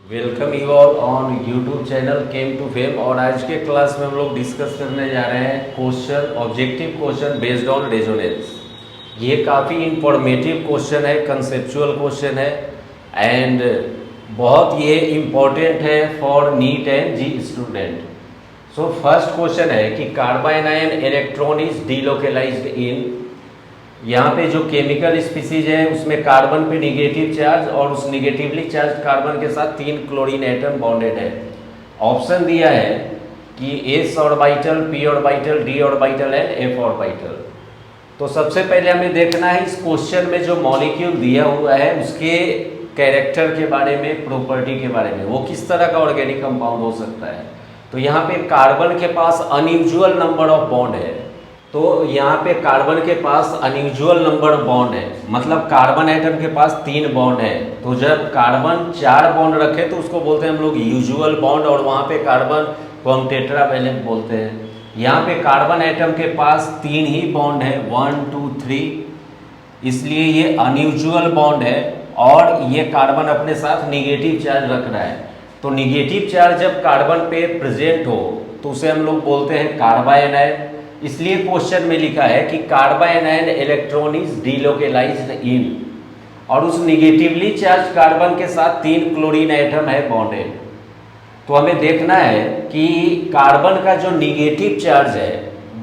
Welcome you all on YouTube channel came to fame. और आज के क्लास में हम लोग डिस्कस करने जा रहे हैं question, objective question based on resonance. ये काफ़ी इंफॉर्मेटिव क्वेश्चन है, कंसेप्चुअल क्वेश्चन है एंड बहुत ये इम्पॉर्टेंट है for NEET and JEE student. So first question है कि कार्बाइनाइन इलेक्ट्रॉन इज डीलोकेलाइज्ड इन। यहाँ पे जो केमिकल स्पीसीज है उसमें कार्बन पे निगेटिव चार्ज और उस निगेटिवली चार्ज कार्बन के साथ 3 क्लोरीन एटम बॉन्डेड है। ऑप्शन दिया है कि S orbital, P orbital, D orbital and F orbital. तो सबसे पहले हमें देखना है इस क्वेश्चन में जो मॉलिक्यूल दिया हुआ है उसके कैरेक्टर के बारे में, प्रॉपर्टी के बारे में, वो किस तरह का ऑर्गेनिक कंपाउंड हो सकता है। तो यहाँ पे कार्बन के पास अनयूजुअल नंबर ऑफ बॉन्ड है। तो यहाँ पे कार्बन के पास अनयूजुअल नंबर बॉन्ड है, मतलब कार्बन एटम के पास 3 बॉन्ड है। तो जब कार्बन 4 बॉन्ड रखे तो उसको बोलते हैं हम लोग यूजुअल बॉन्ड, और वहाँ पे कार्बन को हम टेट्रावैलेंट बोलते हैं। यहाँ पे कार्बन एटम के पास 3 ही बॉन्ड है, 1 2 3, इसलिए ये अनयूजुअल बॉन्ड है। और ये कार्बन अपने साथ निगेटिव चार्ज रख रहा है। तो निगेटिव चार्ज जब कार्बन पे प्रेजेंट हो तो उसे हम लोग बोलते हैं कार्बाइनाइन। इसलिए क्वेश्चन में लिखा है कि कार्बाइनाइन इलेक्ट्रॉन इज डीलोकेलाइज्ड इन, और उस निगेटिवली चार्ज कार्बन के साथ 3 क्लोरीन एटम है बॉन्डेड। तो हमें देखना है कि कार्बन का जो निगेटिव चार्ज है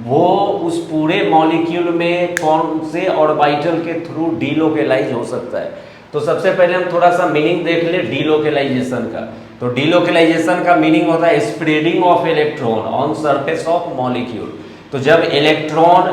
वो उस पूरे मॉलिक्यूल में कौन से ऑर्बिटल के थ्रू डीलोकेलाइज हो सकता है। तो सबसे पहले हम थोड़ा सा मीनिंग देख ले डीलोकेलाइजेशन का। तो डीलोकेलाइजेशन का मीनिंग होता है spreading of electron on surface of molecule. तो जब इलेक्ट्रॉन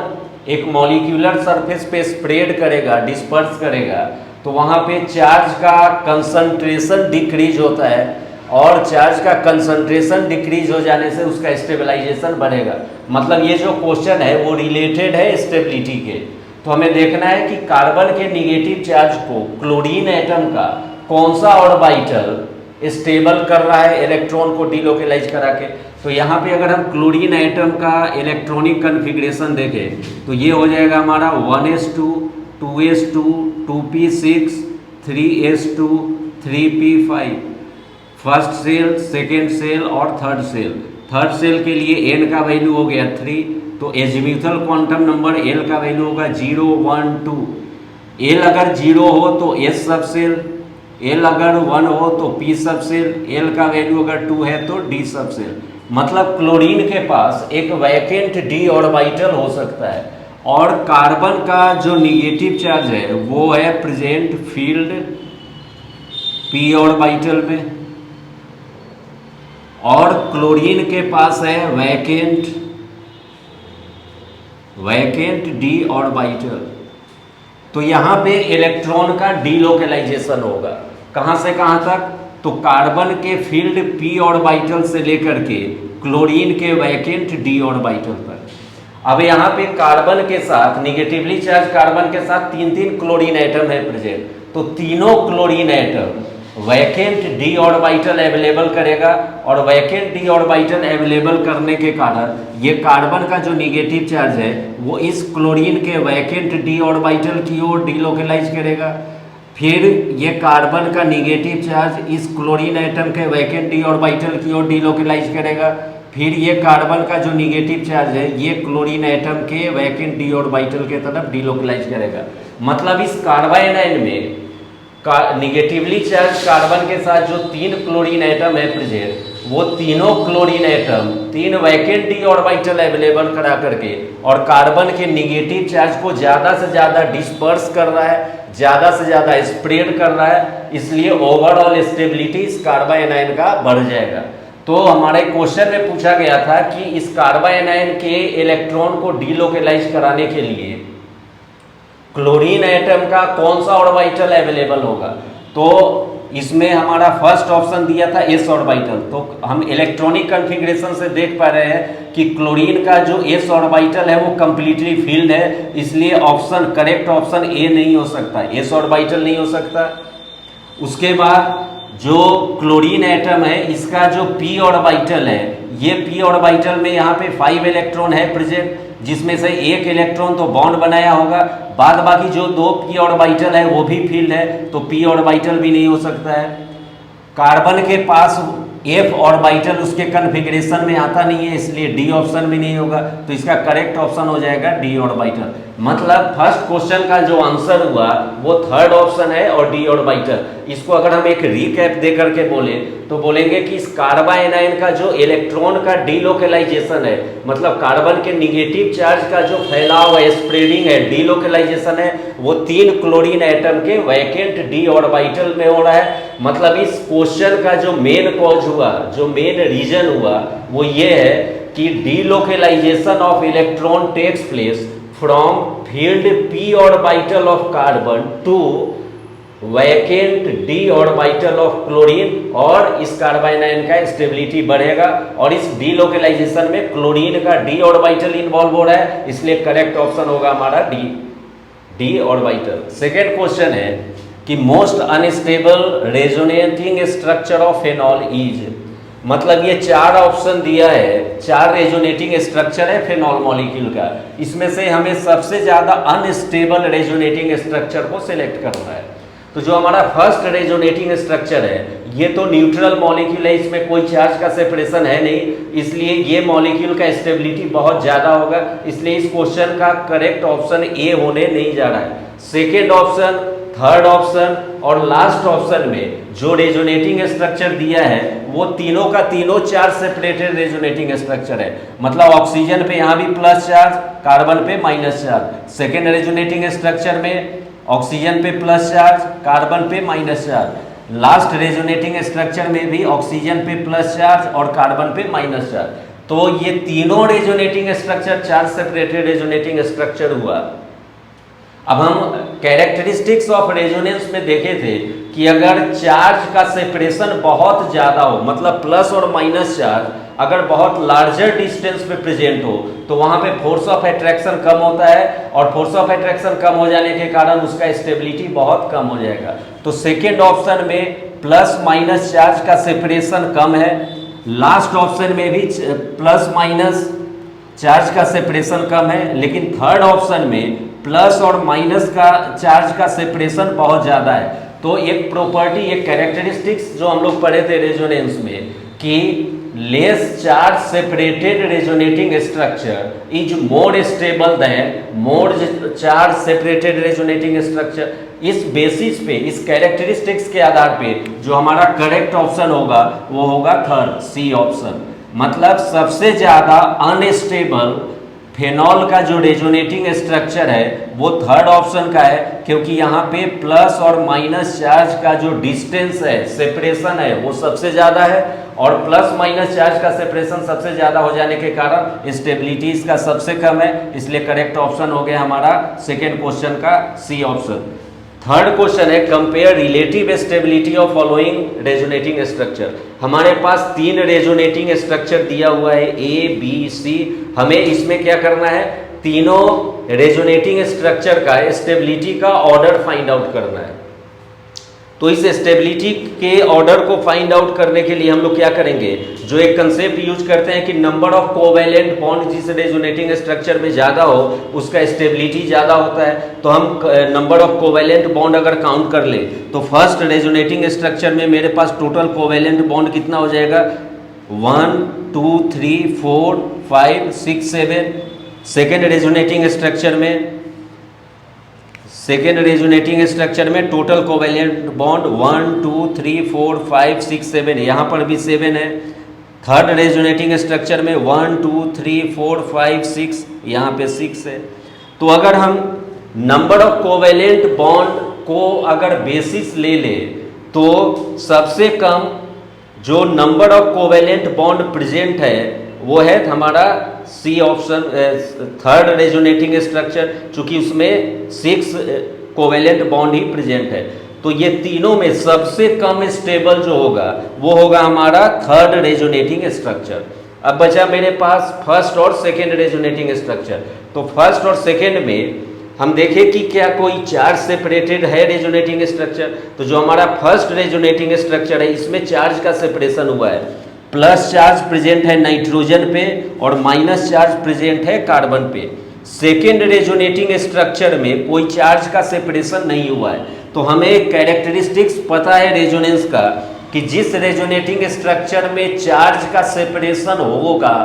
एक मॉलिक्यूलर सरफेस पे स्प्रेड करेगा, डिस्पर्स करेगा, तो वहाँ पे चार्ज का कंसंट्रेशन डिक्रीज होता है, और चार्ज का कंसंट्रेशन डिक्रीज हो जाने से उसका स्टेबलाइजेशन बढ़ेगा। मतलब ये जो क्वेश्चन है वो रिलेटेड है स्टेबिलिटी के। तो हमें देखना है कि कार्बन के निगेटिव चार्ज को क्लोरीन एटम का कौन सा ऑर्बिटल स्टेबल कर रहा है इलेक्ट्रॉन को डीलोकेलाइज करा के। तो यहाँ पे अगर हम क्लोरीन एटम का इलेक्ट्रॉनिक कन्फिग्रेशन देखें तो ये हो जाएगा हमारा 1s2, 2s2, 2p6, 3s2, 3p5, first shell, second shell और थर्ड सेल। थर्ड सेल के लिए n का वैल्यू हो गया 3, तो एजीम्यूथल क्वांटम नंबर l का वैल्यू होगा 0 1 2। l अगर 0 हो तो s सब सेल, l अगर 1 हो तो p सब सेल, l का वैल्यू अगर 2 है तो d सब सेल। मतलब क्लोरीन के पास एक वैकेंट डी ऑर्बिटल हो सकता है, और कार्बन का जो निगेटिव चार्ज है वो है प्रेजेंट फील्ड p ऑर्बिटल में, और क्लोरीन के पास है वैकेंट डी ऑर्बिटल। तो यहाँ पे इलेक्ट्रॉन का डीलोकेलाइजेशन होगा। कहाँ से कहाँ तक? तो कार्बन के फील्ड p ऑर्बिटल से लेकर के क्लोरीन के वैकेंट डी ऑर्बिटल तक। अब यहाँ पे कार्बन के साथ निगेटिवली चार्ज कार्बन के साथ 3 क्लोरीन एटम है प्रेजेंट। तो तीनों chlorine atom vacant D orbital available करेगा, और वैकेंट डी ऑर्बिटल अवेलेबल करने के कारण ये कार्बन का जो निगेटिव चार्ज है वो इस क्लोरीन के वैकेंट डी ऑर्बिटल की ओर डीलोकेलाइज करेगा। फिर ये कार्बन का निगेटिव चार्ज इस क्लोरीन एटम के वैकेंट डी ऑर्बिटल की ओर डीलोकेलाइज करेगा। फिर ये कार्बन का जो निगेटिव चार्ज है ये क्लोरीन एटम के वैकेंट डी ऑर्बिटल के तरफ डीलोकेलाइज करेगा। मतलब इस कार्बाइनाइन में निगेटिवली चार्ज कार्बन के साथ जो 3 क्लोरीन एटम है प्रेजेंट, वो तीनों chlorine atom 3 vacant D orbital available करा करके और कार्बन के निगेटिव चार्ज को ज़्यादा से ज़्यादा डिस्पर्स कर रहा है, ज़्यादा से ज़्यादा स्प्रेड कर रहा है। इसलिए ओवरऑल स्टेबिलिटी इस कार्बाइनाइन का बढ़ जाएगा। तो हमारे क्वेश्चन में पूछा गया था कि इस कार्बाइनाइन के इलेक्ट्रॉन को डीलोकेलाइज कराने के लिए क्लोरीन एटम का कौन सा ऑर्बिटल अवेलेबल होगा। तो इसमें हमारा फर्स्ट ऑप्शन दिया था s ऑर्बिटल। तो हम इलेक्ट्रॉनिक कन्फिग्रेशन से देख पा रहे हैं कि क्लोरीन का जो s ऑर्बिटल है वो कंप्लीटली फील्ड है, इसलिए ऑप्शन करेक्ट ऑप्शन ए नहीं हो सकता, s ऑर्बिटल नहीं हो सकता। उसके बाद जो क्लोरीन एटम है इसका जो p ऑर्बिटल है, ये p ऑर्बिटल में यहाँ पे 5 इलेक्ट्रॉन है प्रेजेंट, जिसमें से 1 इलेक्ट्रॉन तो बॉन्ड बनाया होगा, बाद बाकी जो 2 p ऑर्बिटल है वो भी फील्ड है, तो p ऑर्बिटल भी नहीं हो सकता है। कार्बन के पास F ऑर्बिटल उसके कन्फिग्रेशन में आता नहीं है, इसलिए डी ऑप्शन भी नहीं होगा। तो इसका करेक्ट ऑप्शन हो जाएगा डी ऑर्बिटल। मतलब फर्स्ट क्वेश्चन का जो आंसर हुआ वो थर्ड ऑप्शन है और डी ऑर्बिटल। इसको अगर हम एक रिकैप दे करके बोले तो बोलेंगे कि इस कार्बाइनाइन का जो इलेक्ट्रॉन का डीलोकेलाइजेशन है, मतलब कार्बन के निगेटिव चार्ज का जो फैलाव है, स्प्रेडिंग है, डीलोकेलाइजेशन है, वो 3 क्लोरीन एटम के वैकेंट डी ऑर्बिटल में हो रहा है। मतलब इस क्वेश्चन का जो मेन कॉज हुआ, जो मेन रीजन हुआ, वो ये है कि delocalisation of electron takes place from filled p orbital of carbon to vacant d orbital of chlorine, और इस कार्बाइनाइन का स्टेबिलिटी बढ़ेगा और इस डीलोकेलाइजेशन में क्लोरीन का d ऑर्बिटल इन्वॉल्व हो रहा है, इसलिए करेक्ट ऑप्शन होगा हमारा डी ऑर्बिटल। सेकेंड क्वेश्चन है कि most unstable resonating structure of phenol is, मतलब ये 4 ऑप्शन दिया है, 4 रेजोनेटिंग स्ट्रक्चर है फेनॉल मॉलिक्यूल का, इसमें से हमें सबसे ज्यादा अनस्टेबल रेजोनेटिंग स्ट्रक्चर को सिलेक्ट करना है। तो जो हमारा फर्स्ट रेजोनेटिंग स्ट्रक्चर है ये तो न्यूट्रल मॉलिक्यूल है, इसमें कोई चार्ज का सेपरेशन है नहीं, इसलिए ये मॉलिक्यूल का स्टेबिलिटी बहुत ज्यादा होगा, इसलिए इस क्वेश्चन का करेक्ट ऑप्शन ए होने नहीं जा रहा है। सेकेंड ऑप्शन, थर्ड ऑप्शन और लास्ट ऑप्शन में जो रेजोनेटिंग स्ट्रक्चर दिया है वो तीनों का तीनों चार्ज सेपरेटेड रेजोनेटिंग स्ट्रक्चर है। मतलब ऑक्सीजन पे यहाँ भी प्लस चार्ज, कार्बन पे minus charge. Second resonating structure में ऑक्सीजन पे प्लस चार्ज, कार्बन पे minus charge. Last resonating structure में भी ऑक्सीजन पे प्लस चार्ज और कार्बन पे माइनस चार्ज। तो ये तीनों resonating structure charge separated resonating structure हुआ। अब हम कैरेक्टरिस्टिक्स ऑफ रेजोनेंस में देखे थे कि अगर चार्ज का सेपरेशन बहुत ज्यादा हो, मतलब प्लस और माइनस चार्ज अगर बहुत लार्जर डिस्टेंस पे प्रेजेंट हो तो वहां पे फोर्स ऑफ अट्रैक्शन कम होता है, और फोर्स ऑफ अट्रैक्शन कम हो जाने के कारण उसका स्टेबिलिटी बहुत कम हो जाएगा। तो सेकेंड ऑप्शन में प्लस माइनस चार्ज का सेपरेशन कम है, लास्ट ऑप्शन में भी प्लस माइनस चार्ज का सेपरेशन कम है, लेकिन थर्ड ऑप्शन में प्लस और माइनस का चार्ज का सेपरेशन बहुत ज्यादा है। तो एक प्रॉपर्टी, एक कैरेक्टरिस्टिक्स जो हम लोग पढ़े थे रेजोनेंस में कि less charge separated resonating structure is more stable then more charge separated resonating structure. इस बेसिस पे, इस कैरेक्टरिस्टिक्स के आधार पे जो हमारा करेक्ट ऑप्शन होगा वो होगा थर्ड, सी ऑप्शन। मतलब सबसे ज्यादा अनस्टेबल फेनॉल का जो रेजोनेटिंग स्ट्रक्चर है वो थर्ड ऑप्शन का है, क्योंकि यहाँ पे प्लस और माइनस चार्ज का जो डिस्टेंस है, सेपरेशन है, वो सबसे ज्यादा है, और प्लस माइनस चार्ज का सेपरेशन सबसे ज्यादा हो जाने के कारण स्टेबिलिटी इसका सबसे कम है, इसलिए करेक्ट ऑप्शन हो गया हमारा सेकेंड क्वेश्चन का सी ऑप्शन। थर्ड क्वेश्चन है compare relative stability of following resonating structure. हमारे पास 3 रेजोनेटिंग स्ट्रक्चर दिया हुआ है ए बी सी, हमें इसमें क्या करना है, तीनों रेजोनेटिंग स्ट्रक्चर का स्टेबिलिटी का ऑर्डर फाइंड आउट करना है। तो इस स्टेबिलिटी के ऑर्डर को फाइंड आउट करने के लिए हम लोग क्या करेंगे, जो एक कंसेप्ट यूज करते हैं कि नंबर ऑफ कोवैलेंट बॉन्ड जिस रेजोनेटिंग स्ट्रक्चर में ज्यादा हो उसका स्टेबिलिटी ज्यादा होता है। तो हम नंबर ऑफ कोवैलेंट बॉन्ड अगर काउंट कर ले तो फर्स्ट रेजोनेटिंग स्ट्रक्चर में मेरे पास टोटल कोवैलेंट बॉन्ड कितना हो जाएगा, 1 2 3 4 5 6 7। सेकेंड रेजोनेटिंग स्ट्रक्चर में टोटल कोवैलेंट बॉन्ड 1 2 3 4 5 6 7, यहाँ पर भी 7 है। थर्ड रेजोनेटिंग स्ट्रक्चर में 1 2 3 4 5 6, यहाँ पे 6 है। तो अगर हम नंबर ऑफ कोवैलेंट बॉन्ड को अगर बेसिस ले ले तो सबसे कम जो number of covalent bond present है वो है हमारा C option, third resonating structure, चूंकि उसमें 6 कोवैलेंट बॉन्ड ही प्रेजेंट है। तो ये तीनों में सबसे कम स्टेबल जो होगा वो होगा हमारा थर्ड रेजोनेटिंग स्ट्रक्चर। अब बचा मेरे पास फर्स्ट और सेकेंड रेजोनेटिंग स्ट्रक्चर। तो फर्स्ट और सेकेंड में हम देखें कि क्या कोई चार्ज सेपरेटेड है रेजोनेटिंग स्ट्रक्चर। तो जो हमारा फर्स्ट रेजोनेटिंग स्ट्रक्चर है इसमें चार्ज का सेपरेशन हुआ है, प्लस चार्ज प्रेजेंट है नाइट्रोजन पे और माइनस चार्ज प्रेजेंट है कार्बन पे। सेकेंड रेजोनेटिंग स्ट्रक्चर में कोई चार्ज का सेपरेशन नहीं हुआ है। तो हमें कैरेक्टरिस्टिक्स पता है रेजोनेंस का कि जिस रेजोनेटिंग स्ट्रक्चर में चार्ज का सेपरेशन होगा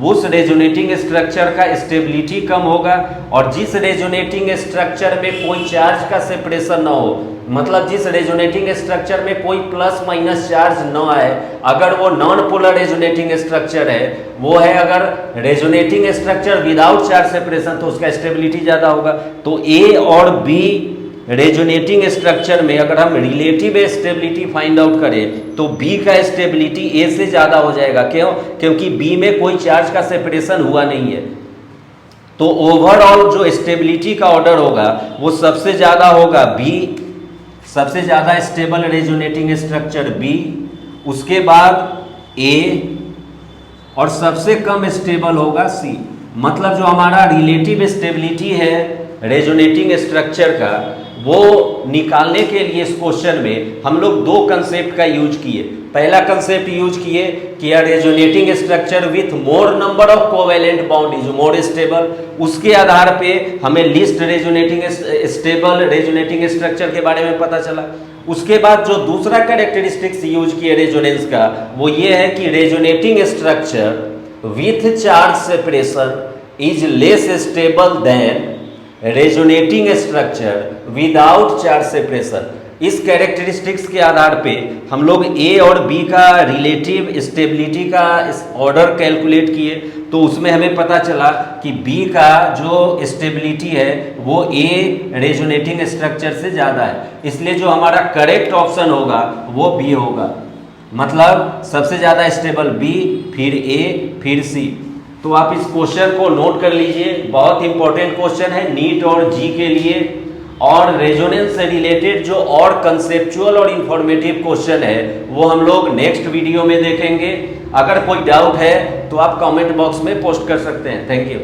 उस रेजोनेटिंग स्ट्रक्चर का स्टेबिलिटी कम होगा, और जिस रेजोनेटिंग स्ट्रक्चर में कोई चार्ज का सेपरेशन ना हो, मतलब जिस रेजोनेटिंग स्ट्रक्चर में कोई प्लस माइनस चार्ज ना आए, अगर वो नॉन पोलर रेजोनेटिंग स्ट्रक्चर है, वो है अगर resonating structure without charge separation, तो उसका स्टेबिलिटी ज़्यादा होगा। तो ए और बी रेजोनेटिंग स्ट्रक्चर में अगर हम रिलेटिव स्टेबिलिटी फाइंड आउट करें तो बी का स्टेबिलिटी ए से ज़्यादा हो जाएगा। क्यों? क्योंकि बी में कोई चार्ज का सेपरेशन हुआ नहीं है। तो ओवरऑल जो स्टेबिलिटी का ऑर्डर होगा वो सबसे ज़्यादा होगा बी, सबसे ज़्यादा स्टेबल रेजोनेटिंग स्ट्रक्चर बी, उसके बाद ए, और सबसे कम स्टेबल होगा सी। मतलब जो हमारा रिलेटिव स्टेबिलिटी है रेजोनेटिंग स्ट्रक्चर का, वो निकालने के लिए इस क्वेश्चन में हम लोग दो कंसेप्ट का यूज किए। पहला कंसेप्ट यूज किए कि resonating structure with more number of covalent bond is more stable. उसके आधार पे हमें list resonating stable resonating structure के बारे में पता चला। उसके बाद जो दूसरा कैरेक्टरिस्टिक्स यूज किए रेजोनेंस का, वो ये है कि resonating structure with charge separation is less stable then resonating structure without charge separation. इस कैरेक्टरिस्टिक्स के आधार पे हम लोग ए और बी का रिलेटिव स्टेबिलिटी का ऑर्डर कैलकुलेट किए, तो उसमें हमें पता चला कि बी का जो स्टेबिलिटी है वो ए रेजोनेटिंग स्ट्रक्चर से ज़्यादा है। इसलिए जो हमारा करेक्ट ऑप्शन होगा वो बी होगा। मतलब सबसे ज़्यादा स्टेबल बी, फिर ए, फिर सी। तो आप इस क्वेश्चन को नोट कर लीजिए, बहुत इंपॉर्टेंट क्वेश्चन है नीट और जी के लिए। और रेजोनेंस से रिलेटेड जो और कंसेप्चुअल और इंफॉर्मेटिव क्वेश्चन है वो हम लोग नेक्स्ट वीडियो में देखेंगे। अगर कोई डाउट है तो आप कमेंट बॉक्स में पोस्ट कर सकते हैं। Thank you.